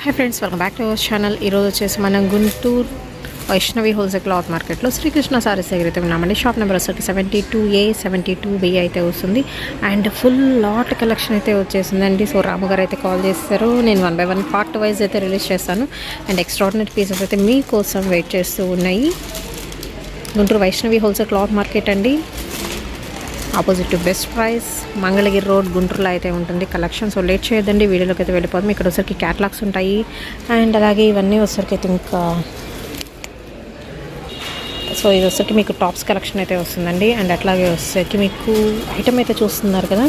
Hi friends, welcome back to our channel. ఈరోజు వచ్చేసి మనం గుంటూరు వైష్ణవి హోల్సేల్ క్లాత్ మార్కెట్లో శ్రీకృష్ణ సారీస్ దగ్గర అయితే ఉన్నామండి. షాప్ నెంబర్ వచ్చేసి 72A 72B అయితే వస్తుంది. అండ్ ఫుల్ లాట్ కలెక్షన్ అయితే వచ్చేసిందండి. సో రాము గారు అయితే కాల్ చేస్తారు. నేను 1 by 1 పార్ట్ వైజ్ అయితే రిలీజ్ చేస్తాను. అండ్ ఎక్స్ట్రాడినరీ పీసెస్ అయితే మీకోసం వెయిట్ చేస్తూ ఉన్నాయి. Guntur Vaishnavi wholesale cloth market అండి, opposite to Best price, Mangalagiri road, గుంటూరులో అయితే ఉంటుంది కలెక్షన్. సో లేట్ చేయొద్దండి, వీడియోలోకి అయితే వెళ్ళిపోతాం. ఇక్కడ వచ్చరికి క్యాటలాగ్స్ ఉంటాయి. అండ్ అలాగే ఇవన్నీ వచ్చరికి అయితే ఇంకా సో ఇది వచ్చరికి మీకు టాప్స్ కలెక్షన్ అయితే వస్తుందండి. అండ్ అట్లాగే వచ్చరికి మీకు ఐటమ్ అయితే చూస్తున్నారు కదా.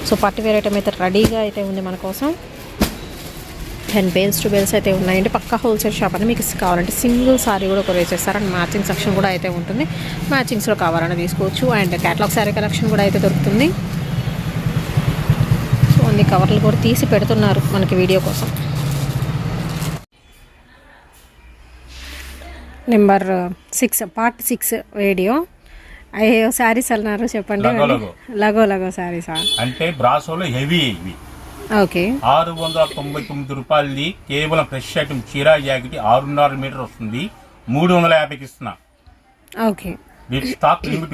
సో పార్టీ వేర్ ఐటమ్ అయితే రెడీగా అయితే ఉంది మన కోసం. అండ్ బేల్స్ టు బేల్స్ అయితే ఉన్నాయండి. పక్కా హోల్సేల్ షాప్ అని మీకు కావాలంటే సింగిల్ సారీ కూడా కొరియర్ చేస్తారు. అండ్ మ్యాచింగ్ సెక్షన్ కూడా అయితే ఉంటుంది. మ్యాచింగ్స్లో కావాలని తీసుకోవచ్చు. అండ్ క్యాటలాగ్ సారీ కలెక్షన్ కూడా అయితే దొరుకుతుంది. సో అన్ని కవర్లు కూడా తీసి పెడుతున్నారు మనకి వీడియో కోసం. Number 6 part 6 video. అయ్యో శారీస్ అన్నారు, చెప్పండి. లగో శారీస్ అంటే బ్రాసోలో హెవీ ఇవి. ఓకే, 699 రూపాయలది కేవలం ఫ్రెష్ ఐటమ్. చీరా జాకెట్ 6.5 మీటర్ వస్తుంది, 350కి ఇస్తున్నా. Okay, stock limit.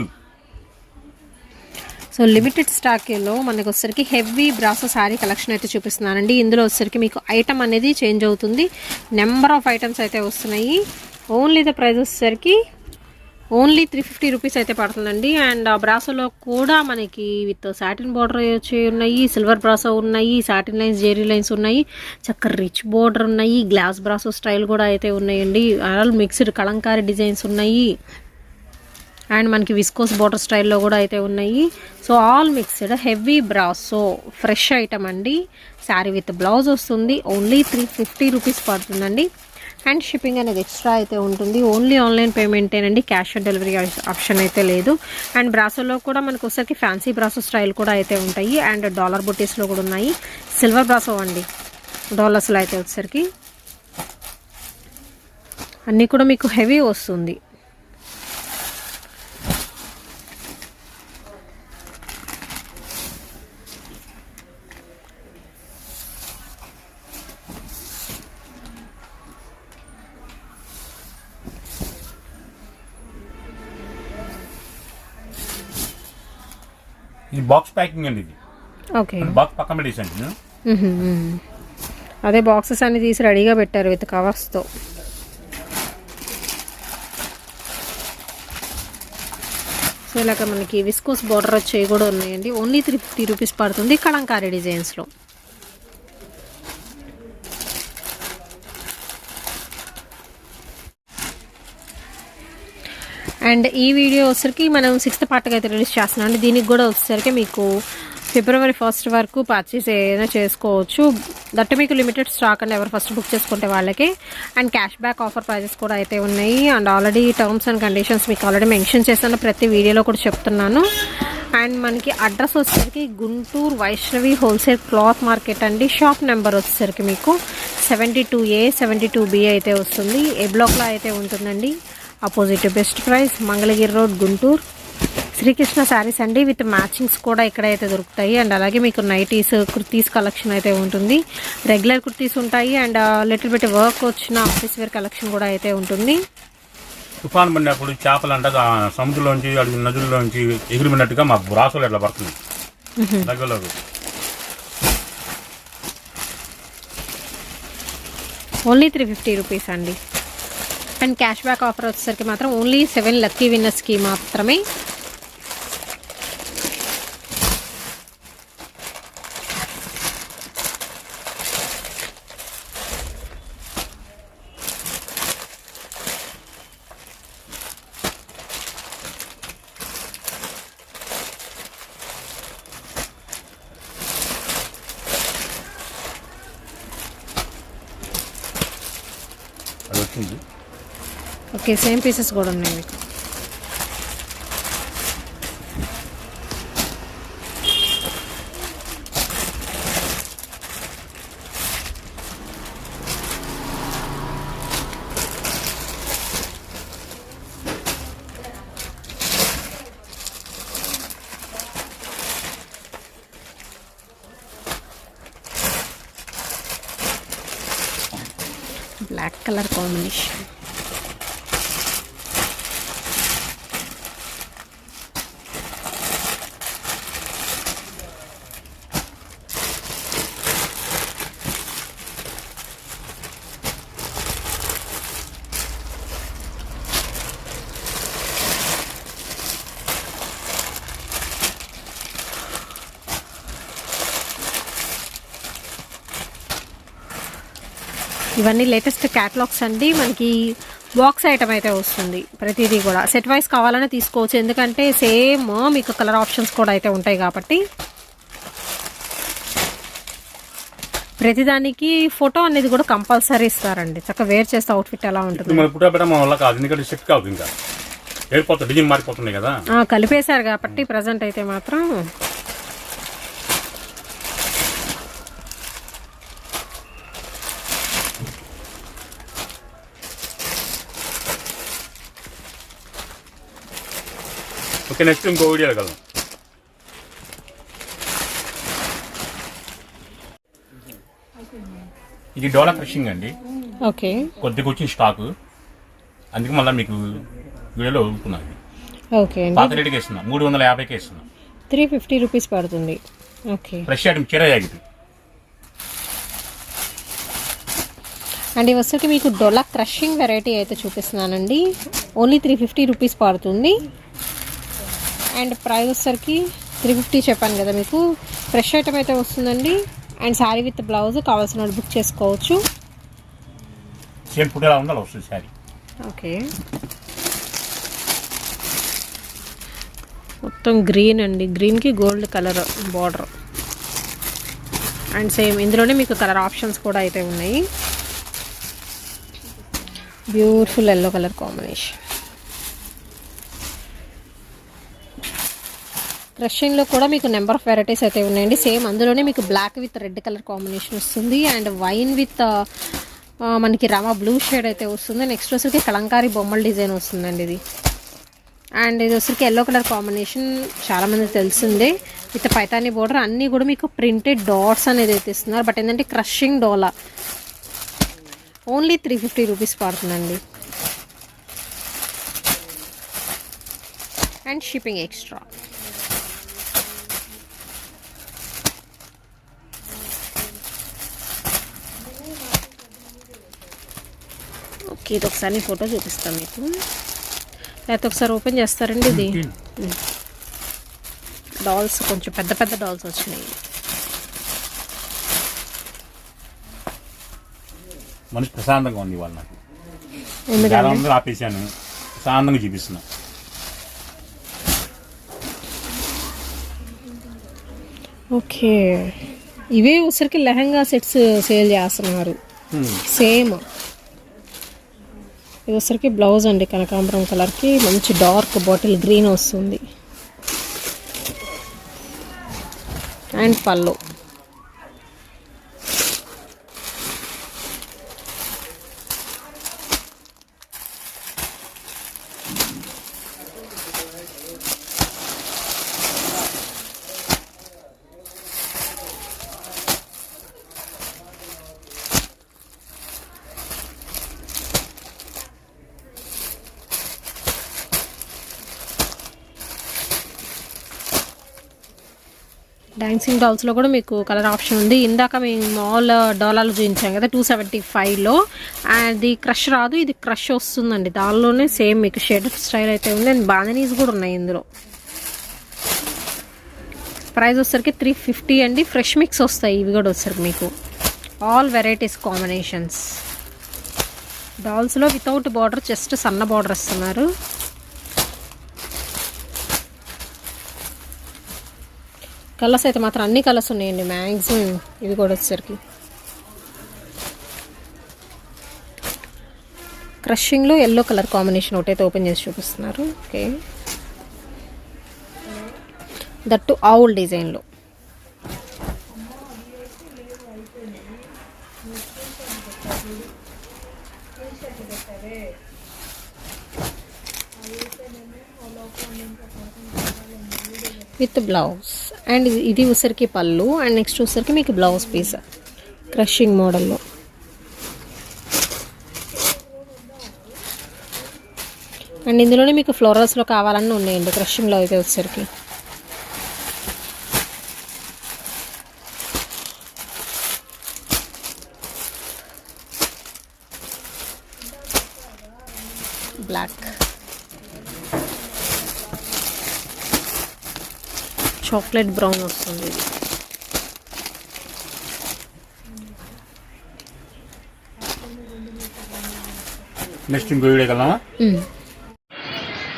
So limited స్టాక్లో మనకు వచ్చరికి హెవీ బ్రాసో శారీ కలెక్షన్ అయితే చూపిస్తున్నానండి. ఇందులో వచ్చరికి మీకు ఐటమ్ అనేది చేంజ్ అవుతుంది. నెంబర్ ఆఫ్ ఐటమ్స్ అయితే వస్తున్నాయి. ఓన్లీ ద ప్రైస్ వచ్చేసరికి ఓన్లీ 350 రూపీస్ అయితే పడుతుందండి. అండ్ ఆ బ్రాసోలో కూడా మనకి విత్ సాటిన్ బార్డర్ వచ్చి ఉన్నాయి, సిల్వర్ బ్రాసో ఉన్నాయి, సాటిన్ లైన్స్, జెరీ లైన్స్ ఉన్నాయి, చక్కర రిచ్ బార్డర్ ఉన్నాయి, గ్లాస్ బ్రాసో స్టైల్ కూడా అయితే ఉన్నాయండి. ఆల్ మిక్స్డ్ కలంకారీ డిజైన్స్ ఉన్నాయి. అండ్ మనకి విస్కోస్ బార్డర్ స్టైల్లో కూడా అయితే ఉన్నాయి. So all mixed heavy brasso fresh item అండి. శారీ విత్ బ్లౌజ్ వస్తుంది. ఓన్లీ 350 రూపీస్ పడుతుందండి. అండ్ షిప్పింగ్ అనేది ఎక్స్ట్రా అయితే ఉంటుంది. ఓన్లీ ఆన్లైన్ పేమెంటేనండి, క్యాష్ ఆన్ డెలివరీ ఆప్షన్ అయితే లేదు. అండ్ బ్రాసోలో కూడా మనకు వచ్చేసరికి ఫ్యాన్సీ బ్రాసో స్టైల్ కూడా అయితే ఉంటాయి. అండ్ డాలర్ బుటీస్లో కూడా ఉన్నాయి. సిల్వర్ బ్రాసో అండి, డాలర్స్లో అయితే వచ్చేసరికి అన్నీ కూడా మీకు హెవీ వస్తుంది. ఇది బాక్స్ ప్యాకింగ్ అండి. ఇది ఓకే, బాక్స్ పక్కన పెట్టేసండి. అదే బాక్సెస్ అన్ని తీసి రెడీగా పెట్టారు విత్ కవర్స్తో. సో ఇలాగ మనకి విస్కోస్ బార్డర్ వచ్చేవి కూడా ఉన్నాయండి. ఓన్లీ 350 రూపీస్ పడుతుంది కలంకారీ డిజైన్స్లో. అండ్ ఈ వీడియో వచ్చేసరికి మనం 6th పార్ట్గా అయితే రిలీజ్ చేస్తున్నాం అండి. దీనికి కూడా వచ్చేసరికి మీకు February 1st వరకు పర్చేస్ ఏదైనా చేసుకోవచ్చు. దట్ మీకు లిమిటెడ్ స్టాక్ అండి, ఎవరు ఫస్ట్ బుక్ చేసుకుంటే వాళ్ళకి. And cash back offer prizes కూడా అయితే ఉన్నాయి. And already terms and conditions మీకు ఆల్రెడీ మెన్షన్ చేశాను, ప్రతి వీడియోలో కూడా చెప్తున్నాను. అండ్ మనకి అడ్రస్ వచ్చేసరికి Guntur Vaishnavi wholesale cloth market అండి. షాప్ నెంబర్ వచ్చేసరికి మీకు 72A 72B అయితే వస్తుంది. ఏ బ్లాక్లో అయితే ఉంటుందండి, opposite best price, Mangalagiri road, Guntur. Srikrishna sarees అండి, విత్ మ్యాచింగ్స్ కూడా ఇక్కడైతే దొరుకుతాయి. అండ్ అలాగే మీకు నైటీస్, కుర్తీస్ కలెక్షన్ అయితే ఉంటుంది. రెగ్యులర్ కుర్తీస్ ఉంటాయి. అండ్ లిటిల్ బిట్ వర్క్ వచ్చిన ఆఫీస్ వేర్ కలెక్షన్ కూడా అయితే ఉంటుంది. తుఫాన్ పడినప్పుడు చేపలు అంట సముద్రంలోంచి అడుగు నదుల్లోంచి ఎగిరిపోయినట్టుగా మా బ్రాసోలు ఎట్లా పడుతుంది దగ్గరలో. ఓన్లీ 350 రూపీస్ అండి. అండ్ క్యాష్ బ్యాక్ ఆఫర్ వచ్చేసరికి మాత్రం ఓన్లీ 7 లక్కీ విన్నర్స్కి మాత్రమే. అది వచ్చింది. ఓకే, సేమ్ పీసెస్ కూడా ఉన్నాయి మీకు. Black colour combination. ఇవన్నీ లేటెస్ట్ క్యాటలాగ్స్ అండి. మనకి బాక్స్ ఐటమ్ అయితే వస్తుంది. ప్రతిదీ కూడా సెట్ వైస్ కావాలనే తీసుకోవచ్చు, ఎందుకంటే సేమ్ మీకు కలర్ ఆప్షన్స్ కూడా అయితే ఉంటాయి కాబట్టి. ప్రతిదానికి ఫోటో అనేది కూడా కంపల్సరీ ఇస్తారండి. చక్కగా వేర్ చేస్తే అవుట్ఫిట్ ఎలా ఉంటుంది. కలిపేశారు కాబట్టి ప్రజెంట్ అయితే మాత్రం ఓకే. నెక్స్ట్ ఇంకో వీడియో కలదాం. ఇది డోలా క్రషింగ్ అండి. ఓకే. కొద్దిగా వచ్చిన స్టాక్, అందుకే మళ్ళీ మీకు వీడియోలో వదులుకున్నాను. ఓకే. పాత రేటుకి ఇస్తున్నా, 350కి ఇస్తున్నా. 350 రూపీస్ పడుతుంది. ఓకే. ఫ్రెష్ ఐటమ్ చీర జాకెట్ అండ్ ఈ వస్తువుకి మీకు డోలా క్రషింగ్ వెరైటీ అయితే చూపిస్తున్నానండి. ఓన్లీ 350 రూపీస్ పడుతుంది. అండ్ ప్రైస్ వచ్చేసరికి 350 చెప్పాను కదా మీకు. ఫ్రెష్ ఐటమ్ అయితే వస్తుందండి. అండ్ శారీ విత్ బ్లౌజ్ కావాల్సిన వాళ్ళు బుక్ చేసుకోవచ్చు. సేమ్ ఫుడ్ ఎలా ఉండాలి వస్తుంది శారీ. ఓకే. మొత్తం గ్రీన్ అండి. గ్రీన్కి gold colour border. And same ఇందులోనే మీకు కలర్ ఆప్షన్స్ కూడా అయితే ఉన్నాయి. Beautiful yellow colour combination. క్రషింగ్లో కూడా మీకు నెంబర్ ఆఫ్ వెరైటీస్ అయితే ఉన్నాయండి. సేమ్ అందులోనే మీకు black with red colour combination వస్తుంది. అండ్ వైన్ విత్ మనకి రామా బ్లూ షేడ్ అయితే వస్తుంది. నెక్స్ట్ వచ్చరికి కలంకారీ బొమ్మల డిజైన్ వస్తుందండి ఇది. అండ్ ఇది వచ్చరికి ఎల్లో కలర్ కాంబినేషన్ చాలామంది తెలిసిందే. విత్ పైతానీ బోర్డర్ అన్నీ కూడా మీకు ప్రింటెడ్ డాట్స్ అనేది అయితే ఇస్తున్నారు. బట్ ఏంటంటే క్రషింగ్ డోలా ఓన్లీ 350 రూపీస్ పడుతుందండి. And shipping extra. ఓకే. ఇది ఒకసారి ఫోటో చూపిస్తాను మీకు, లేకపోతే ఒకసారి ఓపెన్ చేస్తారండి. ఇది డాల్స్ కొంచెం పెద్ద పెద్ద డాల్స్ వచ్చినాయి. మనసు ప్రశాంతంగా ఉంది ఇవాళ నాకు. ఎందుకంటే ఆపేసాను, ప్రశాంతంగా చూపిస్తున్నా. ఓకే. ఇవే ఉసరికి లెహంగా సెట్స్ సేల్ చేస్తున్నారు. సేమ్ ఇది వచ్చరికి బ్లౌజ్ అండి. కనకాంబరం కలర్కి మంచి డార్క్ బాటిల్ గ్రీన్ వస్తుంది. అండ్ పళ్ళు. డాన్సింగ్ డాల్స్లో కూడా మీకు కలర్ ఆప్షన్ ఉంది. ఇందాక మేము మాల్ డాలాలు చూపించాం కదా 275లో. అది క్రష్ రాదు, ఇది క్రష్ వస్తుందండి. దానిలోనే సేమ్ మీకు షేడ్ స్టైల్ అయితే ఉంది. అండ్ బాందనీస్ కూడా ఉన్నాయి ఇందులో. ప్రైస్ వచ్చేసరికి 350 అండి. ఫ్రెష్ మిక్స్ వస్తాయి ఇవి కూడా వచ్చేసరికి మీకు. All varieties combinations. డాల్స్లో వితౌట్ బార్డర్, జస్ట్ సన్న బార్డర్ ఇస్తున్నారు. కలర్స్ అయితే మాత్రం అన్ని కలర్స్ ఉన్నాయండి మ్యాక్సిమం. ఇవి కూడా వచ్చేసరికి క్రషింగ్లో ఎల్లో కలర్ కాంబినేషన్ ఒకటైతే ఓపెన్ చేసి చూపిస్తున్నారు. ఓకే. దట్టు ఆవుల్ డిజైన్లో. With blouse. అండ్ ఇది ఉసరికి పళ్ళు. అండ్ నెక్స్ట్ ఉసరికి మీకు బ్లౌజ్ పీస్ క్రషింగ్ మోడల్లో. అండ్ ఇందులోనే మీకు ఫ్లోరల్స్లో కావాలన్నీ ఉన్నాయండి క్రషింగ్లో అయితే వచ్చేసరికి. బ్లాక్, చాక్లెట్ బ్రౌన్ వస్తుంది ఇది. నెక్స్ట్ ఇంకో వీడియో కలమా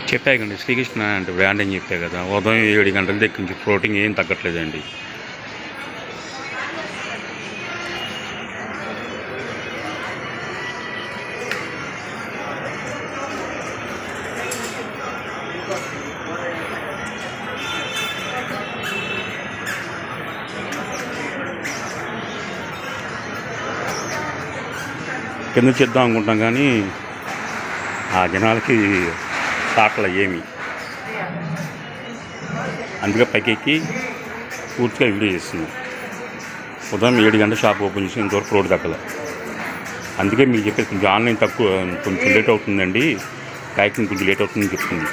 చెప్పాకండి. శ్రీకృష్ణ అంటే బ్రాండ్ అని చెప్పా కదా, ఉదయం 7 గంటల దగ్గర నుంచి ప్రోటీన్ ఏం తగ్గట్లేదండి. కింద చేద్దాం అనుకుంటాం కానీ ఆ జనాలకి తాటలు ఏమి, అందుకే పైకెక్కి పూర్తిగా వీడియో చేస్తున్నాం. ఉదయం 7 గంటల షాప్ ఓపెన్ చేసి ఇంతవరకు రోడ్డు దక్కల. అందుకే మీకు చెప్పేది కొంచెం ఆన్లైన్ తక్కువ, కొంచెం లేట్ అవుతుందండి, ప్యాకింగ్ కొంచెం లేట్ అవుతుందని చెప్తుంది.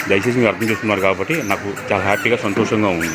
దయచేసి మీరు అర్థం చేస్తున్నారు కాబట్టి నాకు చాలా హ్యాపీగా సంతోషంగా ఉంది.